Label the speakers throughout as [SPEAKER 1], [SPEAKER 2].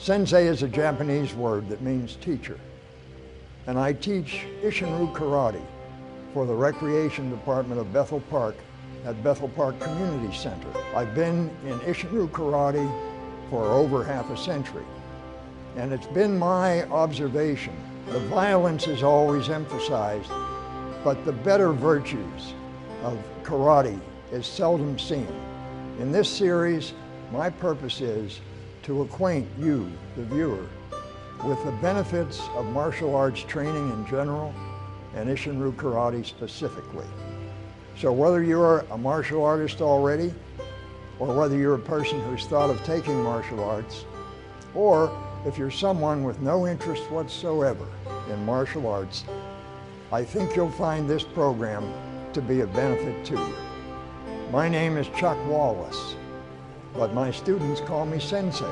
[SPEAKER 1] Sensei is a Japanese word that means teacher, and I teach Isshin-ryu Karate for the Recreation Department of Bethel Park at Bethel Park Community Center. I've been in Isshin-ryu Karate for over half a century, and it's been my observation the violence is always emphasized, but the better virtues of karate is seldom seen. In this series, my purpose is to acquaint you, the viewer, with the benefits of martial arts training in general and Isshin-ryu Karate specifically. So whether you're a martial artist already, or whether you're a person who's thought of taking martial arts, or if you're someone with no interest whatsoever in martial arts, I think you'll find this program to be of benefit to you. My name is Chuck Wallace, but my students call me Sensei.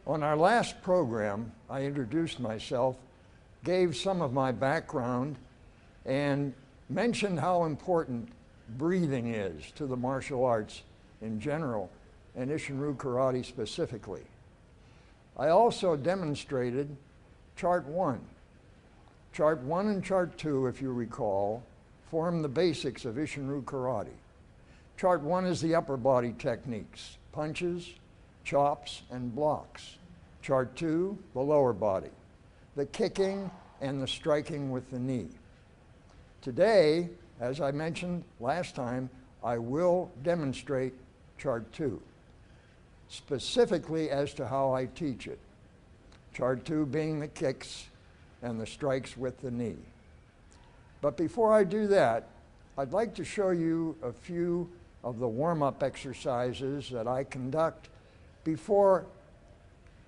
[SPEAKER 1] On our last program, I introduced myself, gave some of my background, and mentioned how important breathing is to the martial arts in general and Isshin-ryu Karate specifically. I also demonstrated Chart 1. Chart 1 and Chart 2, if you recall, form the basics of Isshin-ryu Karate. Chart 1 is the upper body techniques, punches, chops, and blocks. Chart 2, the lower body, the kicking and the striking with the knee. Today, as I mentioned last time, I will demonstrate Chart 2, specifically as to how I teach it. Chart 2 being the kicks and the strikes with the knee. But before I do that, I'd like to show you a few of the warm-up exercises that I conduct before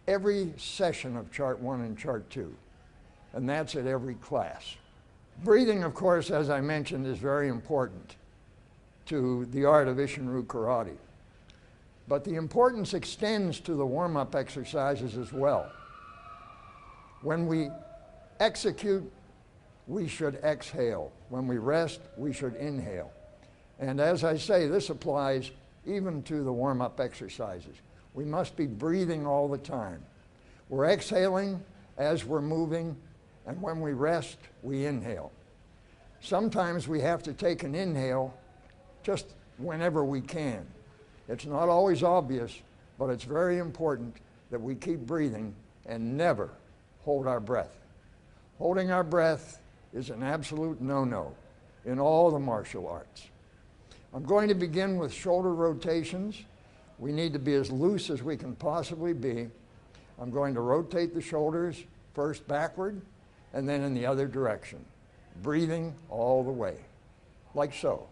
[SPEAKER 1] every session of Chart 1 and Chart 2, and that's at every class. Breathing, of course, as I mentioned, is very important to the art of Isshin-ryu Karate. But the importance extends to the warm-up exercises as well. When we execute, we should exhale. When we rest, we should inhale. And as I say, this applies even to the warm-up exercises. We must be breathing all the time. We're exhaling as we're moving, and when we rest, we inhale. Sometimes we have to take an inhale just whenever we can. It's not always obvious, but it's very important that we keep breathing and never hold our breath. Holding our breath is an absolute no-no in all the martial arts. I'm going to begin with shoulder rotations. We need to be as loose as we can possibly be. I'm going to rotate the shoulders first backward and then in the other direction, breathing all the way, like so.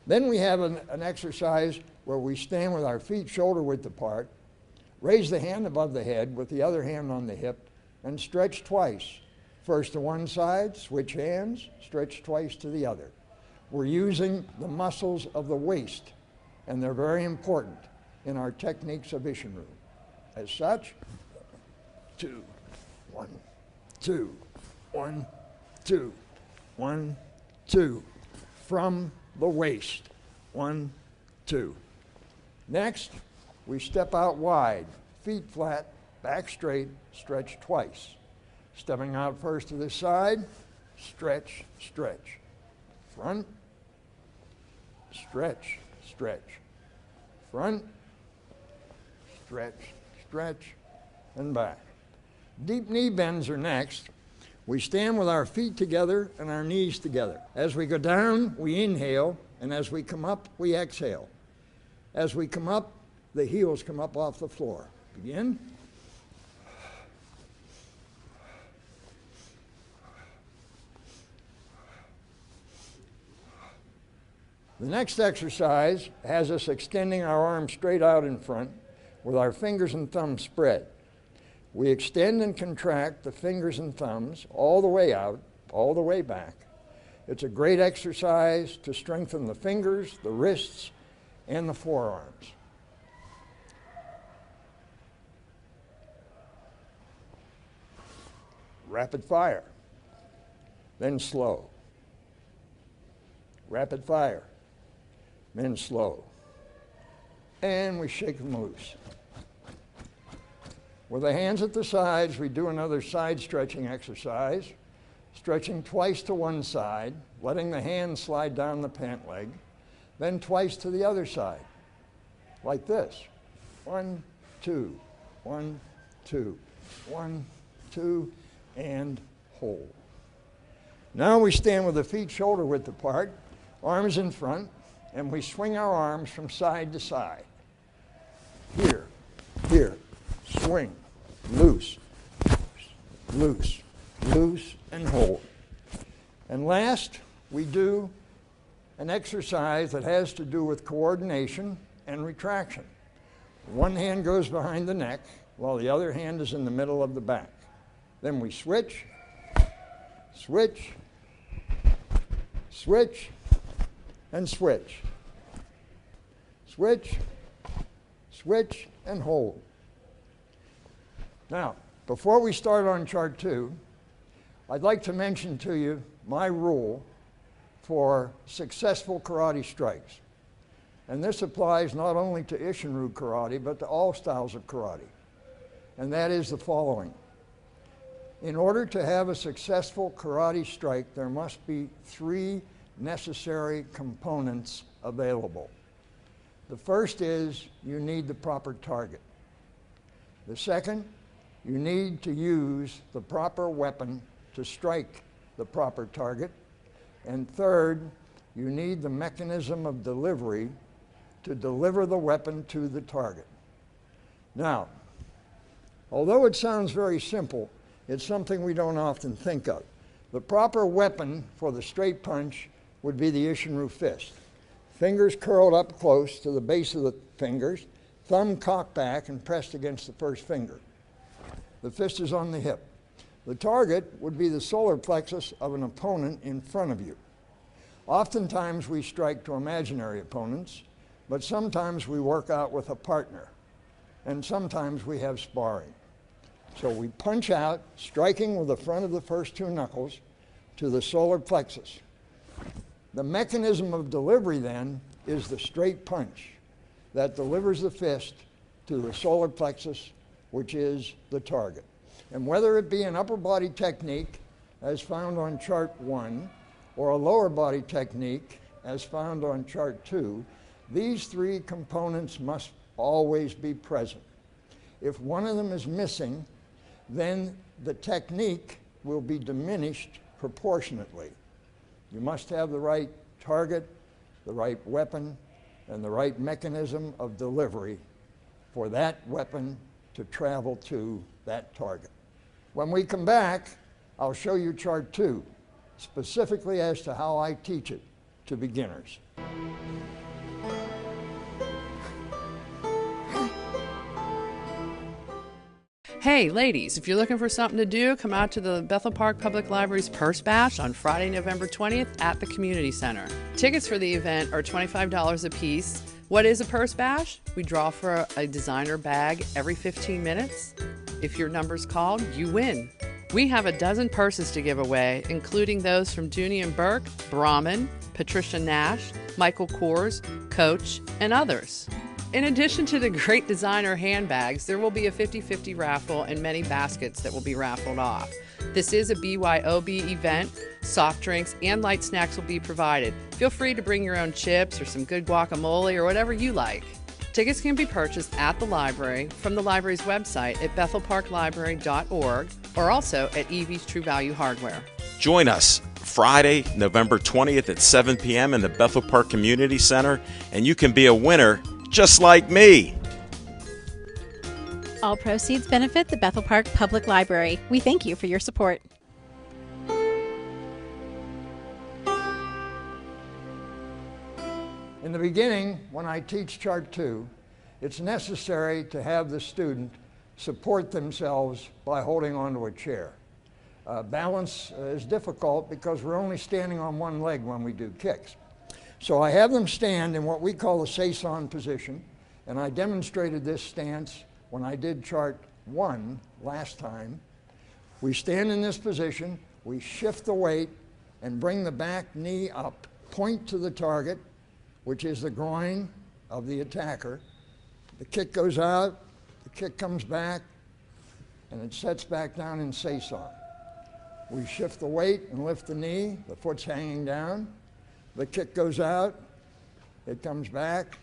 [SPEAKER 1] Then we have an exercise where we stand with our feet shoulder width apart, raise the hand above the head with the other hand on the hip, and stretch twice. First to one side, switch hands, stretch twice to the other. We're using the muscles of the waist, and they're very important in our techniques of Isshin-ryu. As such, 2, 1, 2, 1, 2, 1, 2, from the waist, 1, 2. Next, we step out wide, feet flat, back straight, stretch twice. Stepping out first to the side, stretch, stretch. Front, stretch, stretch. Front, stretch, stretch, and back. Deep knee bends are next. We stand with our feet together and our knees together. As we go down, we inhale, and as we come up, we exhale. As we come up, the heels come up off the floor. Begin. The next exercise has us extending our arms straight out in front with our fingers and thumbs spread. We extend and contract the fingers and thumbs all the way out, all the way back. It's a great exercise to strengthen the fingers, the wrists, and the forearms. Rapid fire, then slow. Rapid fire, then slow. And we shake them loose. With the hands at the sides, we do another side stretching exercise, stretching twice to one side, letting the hand slide down the pant leg, then twice to the other side, like this. 1, 2, 1, 2, 1, 2, and hold. Now we stand with the feet shoulder width apart, arms in front, and we swing our arms from side to side. Here, here, swing, loose, loose, loose, and hold. And last, we do an exercise that has to do with coordination and retraction. One hand goes behind the neck, while the other hand is in the middle of the back. Then we switch, switch, switch, and switch. Switch, switch, and hold. Now, before we start on chart 2, I'd like to mention to you my rule for successful karate strikes. And this applies not only to Isshin-ryu karate, but to all styles of karate. And that is the following. In order to have a successful karate strike, there must be 3 necessary components available. The first is you need the proper target. The second, you need to use the proper weapon to strike the proper target. And third, you need the mechanism of delivery to deliver the weapon to the target. Now, although it sounds very simple, it's something we don't often think of. The proper weapon for the straight punch would be the Isshin-ryu fist. Fingers curled up close to the base of the fingers, thumb cocked back and pressed against the first finger. The fist is on the hip. The target would be the solar plexus of an opponent in front of you. Oftentimes we strike to imaginary opponents, but sometimes we work out with a partner, and sometimes we have sparring. So we punch out, striking with the front of the first 2 knuckles to the solar plexus. The mechanism of delivery then is the straight punch that delivers the fist to the solar plexus, which is the target. And whether it be an upper body technique, as found on chart 1, or a lower body technique, as found on chart 2, these 3 components must always be present. If one of them is missing, then the technique will be diminished proportionately. You must have the right target, the right weapon, and the right mechanism of delivery for that weapon to travel to that target. When we come back, I'll show you chart 2, specifically as to how I teach it to beginners.
[SPEAKER 2] Hey, ladies, if you're looking for something to do, come out to the Bethel Park Public Library's Purse Bash on Friday, November 20th at the Community Center. Tickets for the event are $25 a piece. What is a Purse Bash? We draw for a designer bag every 15 minutes. If your number's called, you win. We have a dozen purses to give away, including those from Dooney & Burke, Brahmin, Patricia Nash, Michael Kors, Coach, and others. In addition to the great designer handbags, there will be a 50-50 raffle and many baskets that will be raffled off. This is a BYOB event. Soft drinks and light snacks will be provided. Feel free to bring your own chips or some good guacamole or whatever you like. Tickets can be purchased at the library from the library's website at bethelparklibrary.org or also at Evie's True Value Hardware.
[SPEAKER 3] Join us Friday, November 20th at 7 p.m. in the Bethel Park Community Center, and you can be a winner just like me.
[SPEAKER 4] All proceeds benefit the Bethel Park Public Library. We thank you for your support.
[SPEAKER 1] In the beginning, when I teach chart 2, it's necessary to have the student support themselves by holding onto a chair. Balance is difficult because we're only standing on one leg when we do kicks. So I have them stand in what we call the saison position, and I demonstrated this stance when I did chart 1 last time. We stand in this position, we shift the weight and bring the back knee up, point to the target, which is the groin of the attacker. The kick goes out, the kick comes back, and it sets back down in saison. We shift the weight and lift the knee, the foot's hanging down, the kick goes out, it comes back,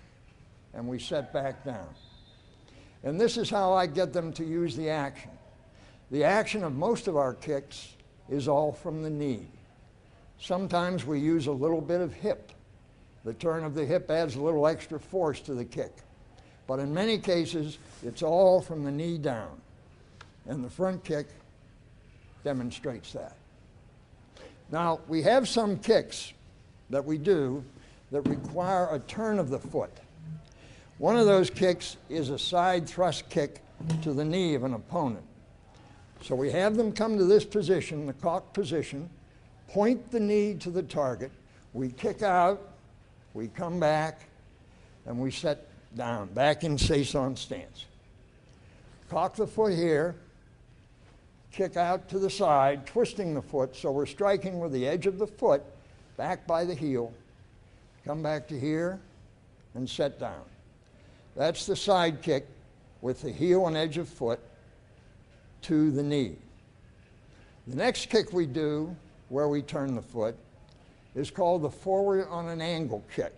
[SPEAKER 1] and we set back down. And this is how I get them to use the action. The action of most of our kicks is all from the knee. Sometimes we use a little bit of hip. The turn of the hip adds a little extra force to the kick. But in many cases, it's all from the knee down. And the front kick demonstrates that. Now, we have some kicks that we do that require a turn of the foot. One of those kicks is a side thrust kick to the knee of an opponent. So we have them come to this position, the cock position, point the knee to the target, we kick out, we come back, and we set down, back in saison stance. Cock the foot here, kick out to the side, twisting the foot, so we're striking with the edge of the foot, back by the heel, come back to here, and set down. That's the side kick with the heel and edge of foot to the knee. The next kick we do, where we turn the foot, is called the forward on an angle kick.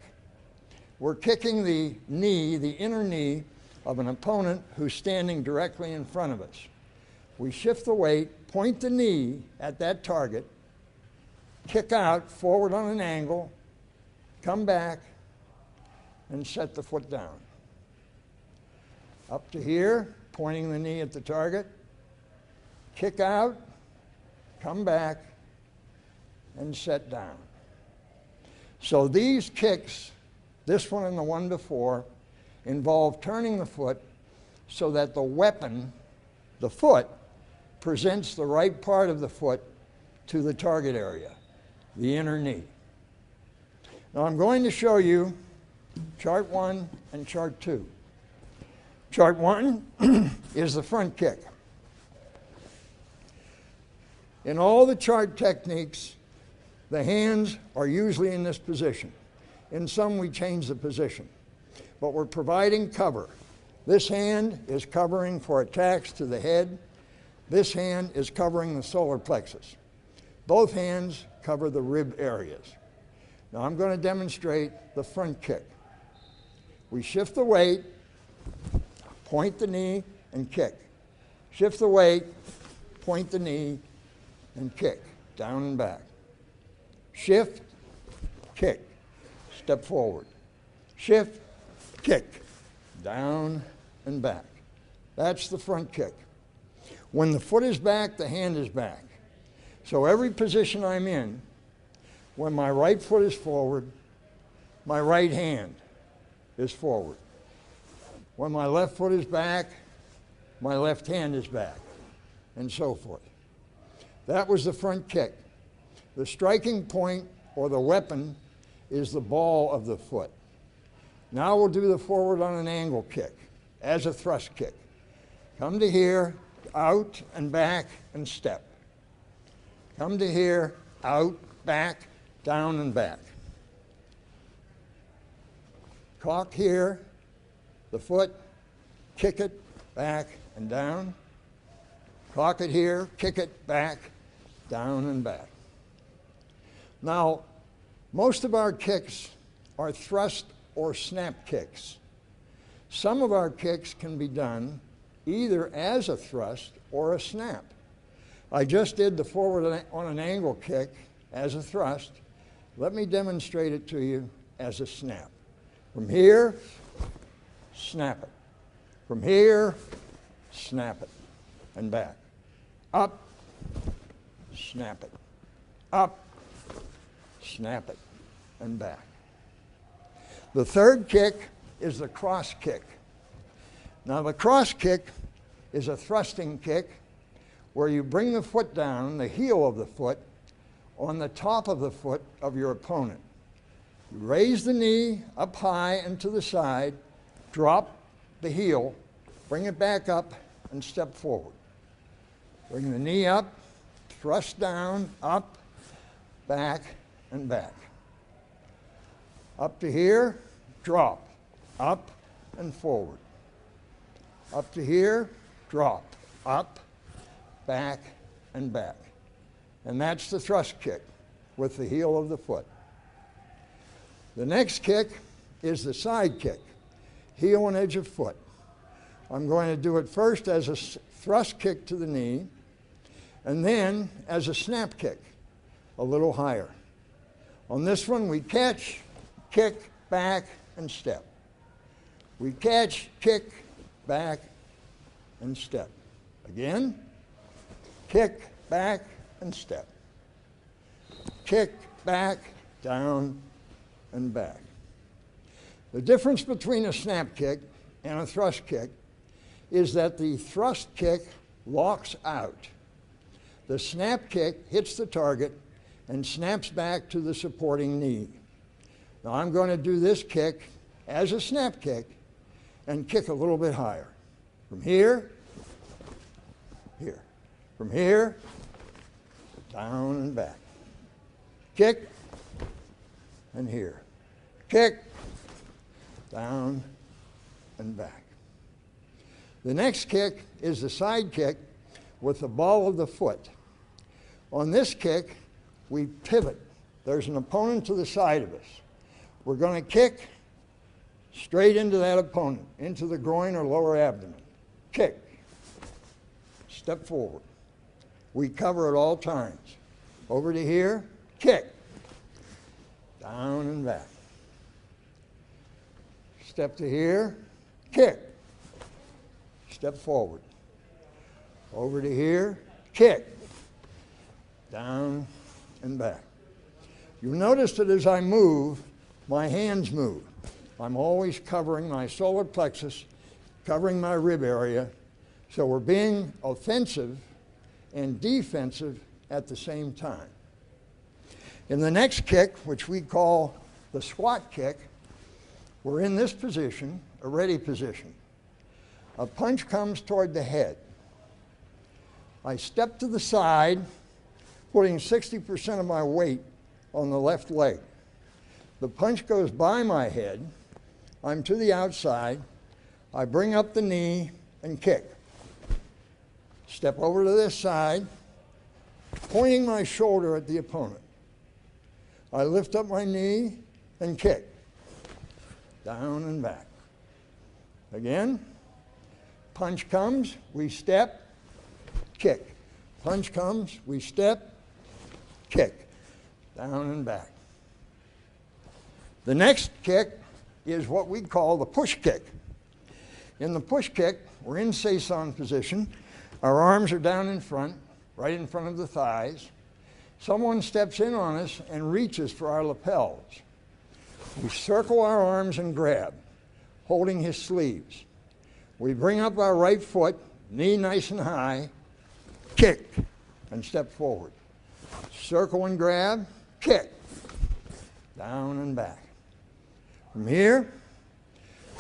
[SPEAKER 1] We're kicking the knee, the inner knee, of an opponent who's standing directly in front of us. We shift the weight, point the knee at that target, kick out forward on an angle, come back, and set the foot down. Up to here, pointing the knee at the target, kick out, come back, and set down. So these kicks, this one and the one before, involve turning the foot so that the weapon, the foot, presents the right part of the foot to the target area, the inner knee. Now I'm going to show you chart 1 and chart 2. Chart 1 is the front kick. In all the chart techniques, the hands are usually in this position. In some, we change the position, but we're providing cover. This hand is covering for attacks to the head. This hand is covering the solar plexus. Both hands cover the rib areas. Now I'm going to demonstrate the front kick. We shift the weight, point the knee, and kick. Shift the weight, point the knee, and kick, down and back. Shift, kick, step forward. Shift, kick, down and back. That's the front kick. When the foot is back, the hand is back. So every position I'm in, when my right foot is forward, my right hand is forward. When my left foot is back, my left hand is back, and so forth. That was the front kick. The striking point, or the weapon, is the ball of the foot. Now we'll do the forward on an angle kick as a thrust kick. Come to here, out and back and step. Come to here, out, back, down and back. Cock here, the foot, kick it, back and down. Cock it here, kick it, back, down and back. Now, most of our kicks are thrust or snap kicks. Some of our kicks can be done either as a thrust or a snap. I just did the forward on an angle kick as a thrust. Let me demonstrate it to you as a snap. From here, snap it. From here, snap it, and back. Up, snap it. Up, snap it, and back. The third kick is the cross kick. Now the cross kick is a thrusting kick where you bring the foot down, the heel of the foot, on the top of the foot of your opponent. You raise the knee up high and to the side, drop the heel, bring it back up, and step forward. Bring the knee up, thrust down, up, back, and back. Up to here, drop, up and forward. Up to here, drop, up, back, and back. And that's the thrust kick with the heel of the foot. The next kick is the side kick, heel and edge of foot. I'm going to do it first as a thrust kick to the knee, and then as a snap kick, a little higher. On this one, we catch, kick, back, and step. We catch, kick, back, and step. Again, kick, back, and step. Kick, back, down, and back. The difference between a snap kick and a thrust kick is that the thrust kick locks out. The snap kick hits the target and snaps back to the supporting knee. Now I'm going to do this kick as a snap kick and kick a little bit higher. From here, here. From here, down and back. Kick, and here. Kick, down, and back. The next kick is the side kick with the ball of the foot. On this kick, we pivot. There's an opponent to the side of us. We're going to kick straight into that opponent, into the groin or lower abdomen. Kick. Step forward. We cover at all times. Over to here, kick. Down and back. Step to here, kick. Step forward. Over to here, kick. Down and back. You'll notice that as I move, my hands move. I'm always covering my solar plexus, covering my rib area, so we're being offensive and defensive at the same time. In the next kick, which we call the squat kick, we're in this position, a ready position. A punch comes toward the head. I step to the side, putting 60% of my weight on the left leg. The punch goes by my head. I'm to the outside. I bring up the knee and kick. Step over to this side, pointing my shoulder at the opponent. I lift up my knee and kick. Down and back. Again, punch comes, we step, kick. Punch comes, we step, kick. Down and back. The next kick is what we call the push kick. In the push kick, we're in saison position. Our arms are down in front, right in front of the thighs. Someone steps in on us and reaches for our lapels. We circle our arms and grab, holding his sleeves. We bring up our right foot, knee nice and high, kick, and step forward. Circle and grab, kick, down and back. From here,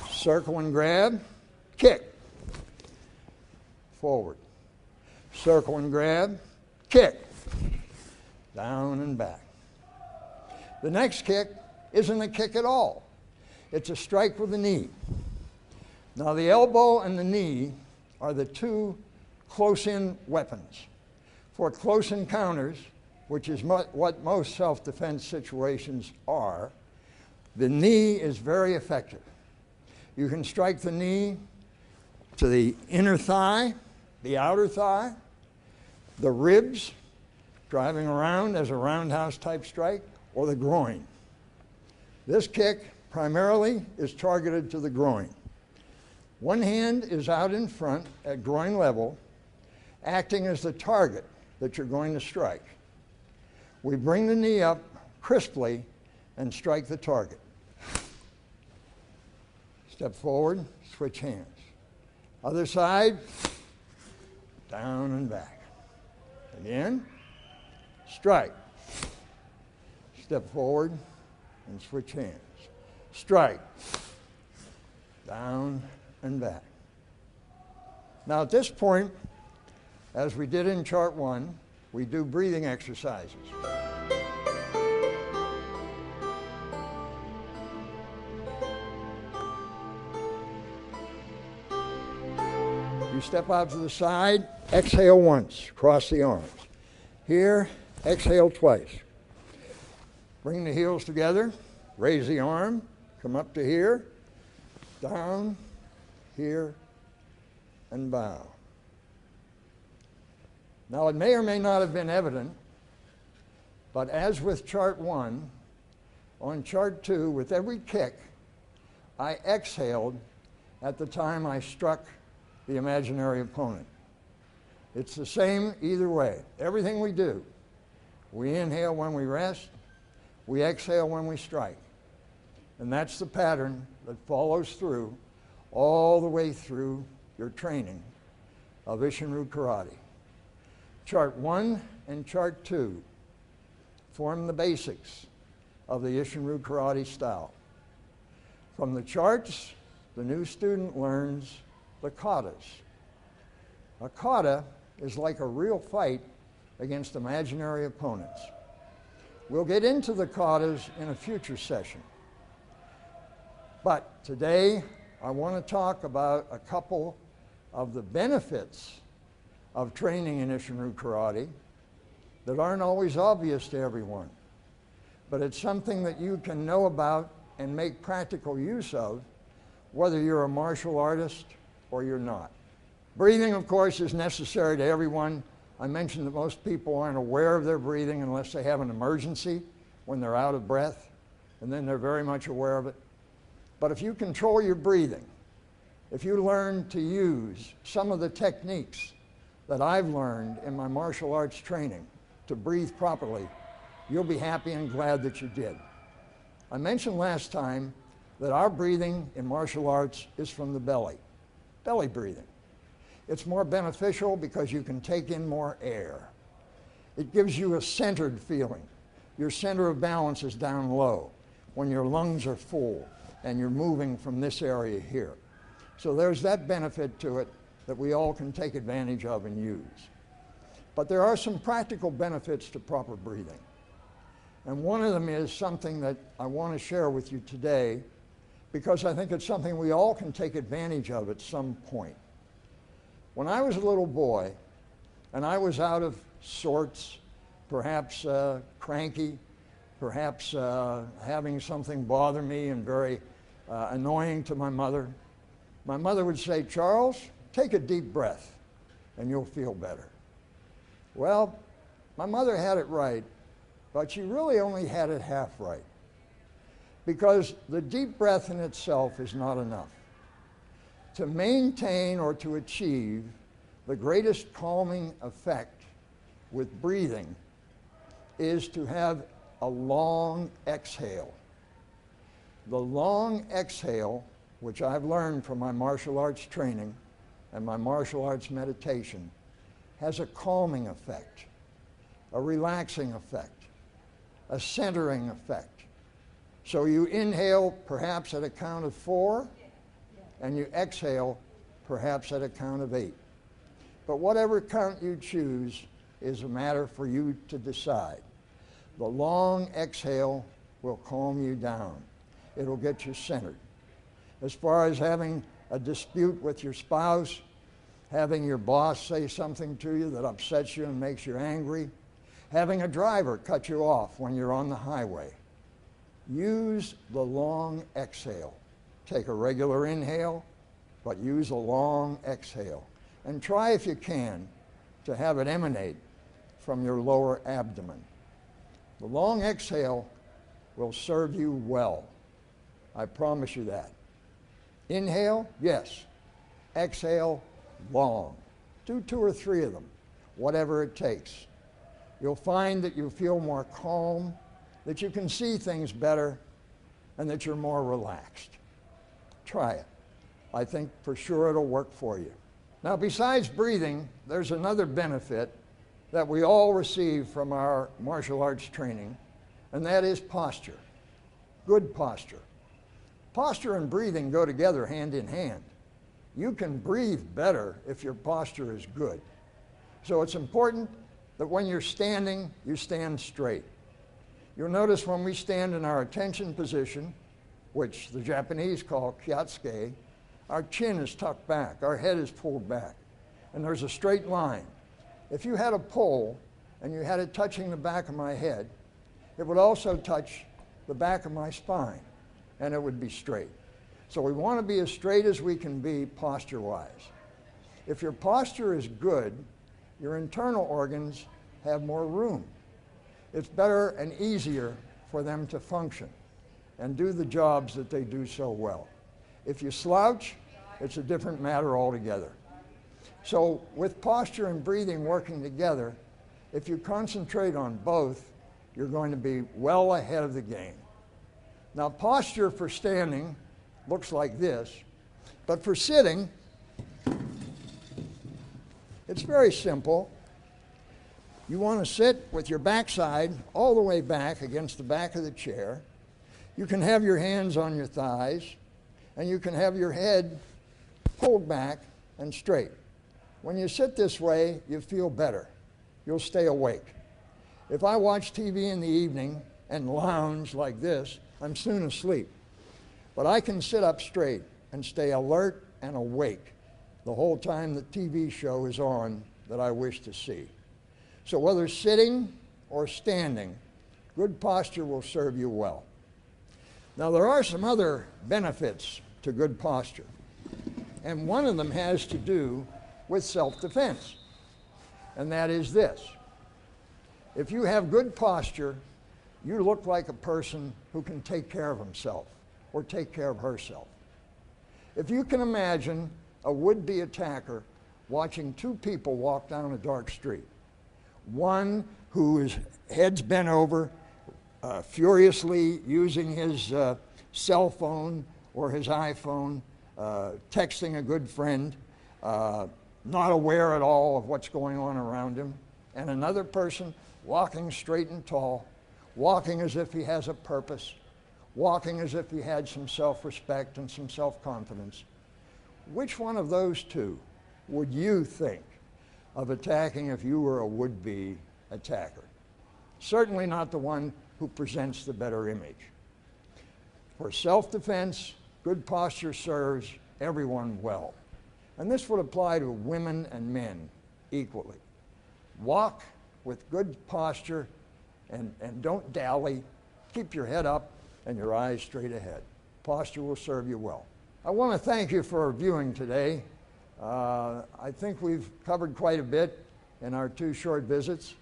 [SPEAKER 1] circle and grab, kick, forward. Circle and grab, kick, down and back. The next kick isn't a kick at all. It's a strike with the knee. Now the elbow and the knee are the two close-in weapons. For close encounters, which is what most self-defense situations are, the knee is very effective. You can strike the knee to the inner thigh, the outer thigh, the ribs, driving around as a roundhouse type strike, or the groin. This kick primarily is targeted to the groin. One hand is out in front at groin level, acting as the target that you're going to strike. We bring the knee up crisply and strike the target. Step forward, switch hands. Other side, down and back. Again, strike. Step forward, and switch hands. Strike. Down and back. Now at this point, as we did in chart 1, we do breathing exercises. You step out to the side, exhale once, cross the arms. Here, exhale twice. Bring the heels together, raise the arm, come up to here, down, here, and bow. Now it may or may not have been evident, but as with chart 1, on chart 2, with every kick, I exhaled at the time I struck the imaginary opponent. It's the same either way. Everything we do, we inhale when we rest, we exhale when we strike. And that's the pattern that follows through all the way through your training of Isshin-Ryu Karate. Chart 1 and chart 2 form the basics of the Isshin-Ryu Karate style. From the charts, the new student learns the katas. A kata is like a real fight against imaginary opponents. We'll get into the katas in a future session. But today, I want to talk about a couple of the benefits of training in Isshin-Ryu Karate that aren't always obvious to everyone. But it's something that you can know about and make practical use of, whether you're a martial artist or you're not. Breathing, of course, is necessary to everyone. I mentioned that most people aren't aware of their breathing unless they have an emergency when they're out of breath, and then they're very much aware of it. But if you control your breathing, if you learn to use some of the techniques that I've learned in my martial arts training to breathe properly, you'll be happy and glad that you did. I mentioned last time that our breathing in martial arts is from the belly breathing. It's more beneficial because you can take in more air. It gives you a centered feeling. Your center of balance is down low when your lungs are full and you're moving from this area here. So there's that benefit to it that we all can take advantage of and use. But there are some practical benefits to proper breathing. And one of them is something that I want to share with you today because I think it's something we all can take advantage of at some point. When I was a little boy and I was out of sorts, perhaps cranky, perhaps having something bother me and very annoying to my mother would say, "Charles, take a deep breath and you'll feel better." Well, my mother had it right, but she really only had it half right. Because the deep breath in itself is not enough. To maintain or to achieve the greatest calming effect with breathing is to have a long exhale. The long exhale, which I've learned from my martial arts training and my martial arts meditation, has a calming effect, a relaxing effect, a centering effect. So you inhale perhaps at a count of 4, and you exhale perhaps at a count of 8. But whatever count you choose is a matter for you to decide. The long exhale will calm you down. It'll get you centered. As far as having a dispute with your spouse, having your boss say something to you that upsets you and makes you angry, having a driver cut you off when you're on the highway, use the long exhale. Take a regular inhale, but use a long exhale. And try, if you can, to have it emanate from your lower abdomen. The long exhale will serve you well. I promise you that. Inhale, yes. Exhale, long. Do 2 or 3 of them, whatever it takes. You'll find that you feel more calm, that you can see things better, and that you're more relaxed. Try it. I think for sure it'll work for you. Now, besides breathing, there's another benefit that we all receive from our martial arts training, and that is posture. good posture. Posture and breathing go together hand in hand. You can breathe better if your posture is good. So it's important that when you're standing, you stand straight. You'll notice when we stand in our attention position, which the Japanese call kyatsuke, our chin is tucked back, our head is pulled back, and there's a straight line. If you had a pole and you had it touching the back of my head, it would also touch the back of my spine, and it would be straight. So we want to be as straight as we can be posture-wise. If your posture is good, your internal organs have more room. It's better and easier for them to function and do the jobs that they do so well. If you slouch, it's a different matter altogether. So with posture and breathing working together, if you concentrate on both, you're going to be well ahead of the game. Now, posture for standing looks like this, but for sitting, it's very simple. You want to sit with your backside all the way back against the back of the chair. You can have your hands on your thighs, and you can have your head pulled back and straight. When you sit this way, you feel better. You'll stay awake. If I watch TV in the evening and lounge like this, I'm soon asleep. But I can sit up straight and stay alert and awake the whole time the TV show is on that I wish to see. So whether sitting or standing, good posture will serve you well. Now there are some other benefits to good posture, and one of them has to do with self-defense, and that is this. If you have good posture, you look like a person who can take care of himself or take care of herself. If you can imagine a would-be attacker watching two people walk down a dark street, one who is heads bent over, furiously using his cell phone or his iPhone, texting a good friend, not aware at all of what's going on around him, and another person walking straight and tall, walking as if he has a purpose, walking as if he had some self-respect and some self-confidence. Which one of those two would you think of attacking if you were a would-be attacker? Certainly not the one who presents the better image. For self-defense, good posture serves everyone well. And this would apply to women and men equally. Walk with good posture and don't dally. Keep your head up and your eyes straight ahead. Posture will serve you well. I want to thank you for viewing today. I think we've covered quite a bit in our two short visits.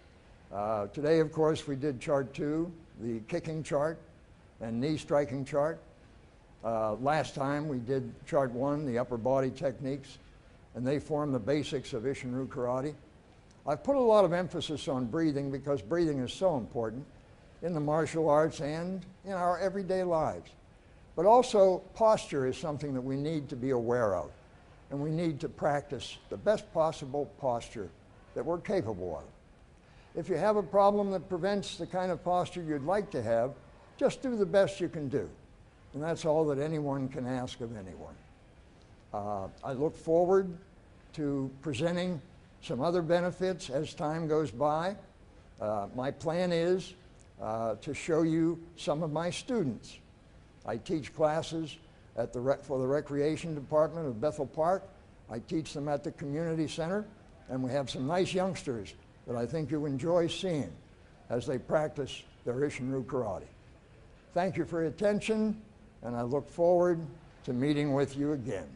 [SPEAKER 1] Today, of course, we did chart 2, the kicking chart and knee striking chart. Last time we did chart 1, the upper body techniques, and they form the basics of Isshin-ryu Karate. I've put a lot of emphasis on breathing because breathing is so important in the martial arts and in our everyday lives. But also, posture is something that we need to be aware of, and we need to practice the best possible posture that we're capable of. If you have a problem that prevents the kind of posture you'd like to have, just do the best you can do. And that's all that anyone can ask of anyone. I look forward to presenting some other benefits as time goes by. My plan is to show you some of my students. I teach classes at for the Recreation Department of Bethel Park. I teach them at the Community Center, and we have some nice youngsters that I think you enjoy seeing as they practice their Isshin-ryu Karate. Thank you for your attention, and I look forward to meeting with you again.